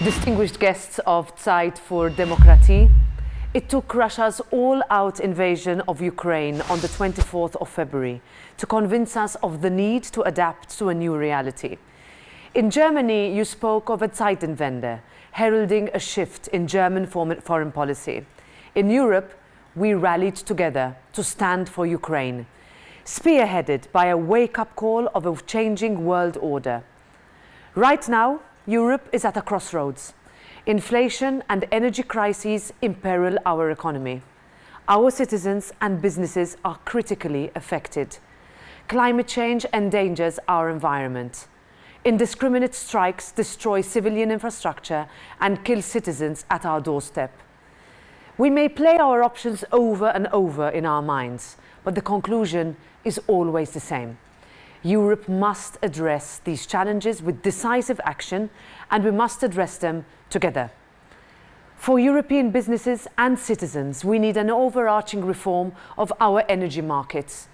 Distinguished guests of ZEIT für Demokratie, it took Russia's all-out invasion of Ukraine on the 24th of February to convince us of the need to adapt to a new reality. In Germany, you spoke of a Zeitenwende, heralding a shift in German foreign policy. In Europe, we rallied together to stand for Ukraine, spearheaded by a wake-up call of a changing world order. Right now, Europe is at a crossroads. Inflation and energy crises imperil our economy. Our citizens and businesses are critically affected. Climate change endangers our environment. Indiscriminate strikes destroy civilian infrastructure and kill citizens at our doorstep. We may play our options over and over in our minds, but the conclusion is always the same. Europe must address these challenges with decisive action, and we must address them together. For European businesses and citizens, we need an overarching reform of our energy markets.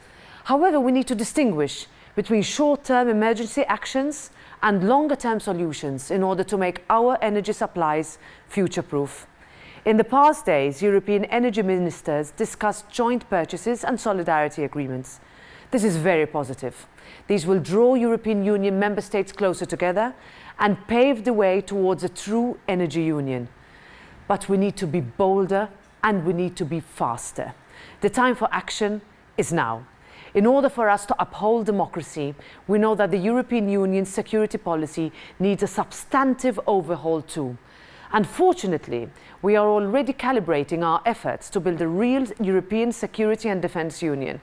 However, we need to distinguish between short-term emergency actions and longer-term solutions in order to make our energy supplies future-proof. In the past days, European energy ministers discussed joint purchases and solidarity agreements. This is very positive. These will draw European Union member states closer together and pave the way towards a true energy union. But we need to be bolder and we need to be faster. The time for action is now. In order for us to uphold democracy, we know that the European Union's security policy needs a substantive overhaul too. Unfortunately, we are already calibrating our efforts to build a real European security and defence union.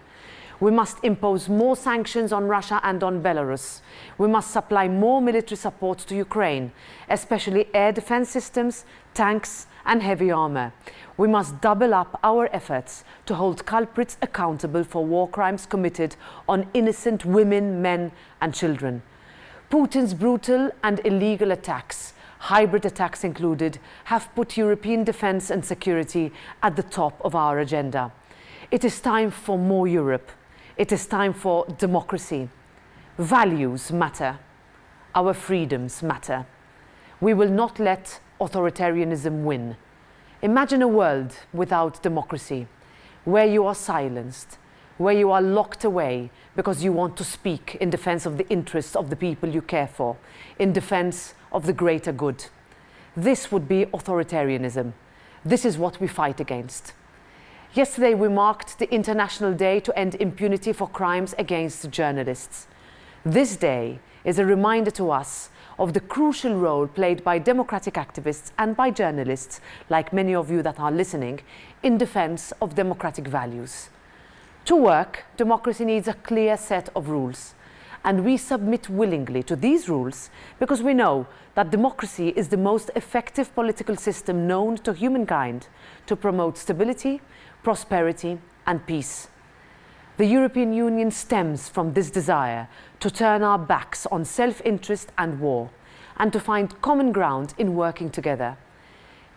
We must impose more sanctions on Russia and on Belarus. We must supply more military support to Ukraine, especially air defense systems, tanks and heavy armor. We must double up our efforts to hold culprits accountable for war crimes committed on innocent women, men and children. Putin's brutal and illegal attacks, hybrid attacks included, have put European defense and security at the top of our agenda. It is time for more Europe. It is time for democracy. Values matter. Our freedoms matter. We will not let authoritarianism win. Imagine a world without democracy, where you are silenced, where you are locked away because you want to speak in defense of the interests of the people you care for, in defense of the greater good. This would be authoritarianism. This is what we fight against. Yesterday, we marked the International Day to End Impunity for Crimes Against Journalists. This day is a reminder to us of the crucial role played by democratic activists and by journalists, like many of you that are listening, in defense of democratic values. To work, democracy needs a clear set of rules. And we submit willingly to these rules because we know that democracy is the most effective political system known to humankind to promote stability, prosperity and peace. The European Union stems from this desire to turn our backs on self-interest and war, and to find common ground in working together.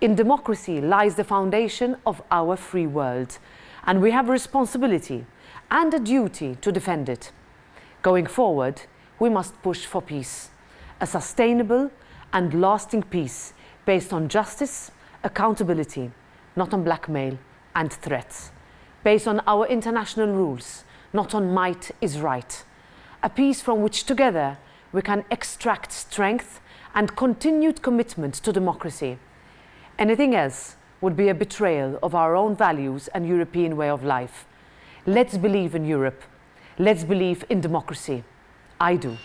In democracy lies the foundation of our free world, and we have a responsibility and a duty to defend it. Going forward, we must push for peace, a sustainable and lasting peace based on justice, accountability, not on blackmail and threats, based on our international rules, not on might is right. A peace from which together we can extract strength and continued commitment to democracy. Anything else would be a betrayal of our own values and European way of life. Let's believe in Europe. Let's believe in democracy. I do.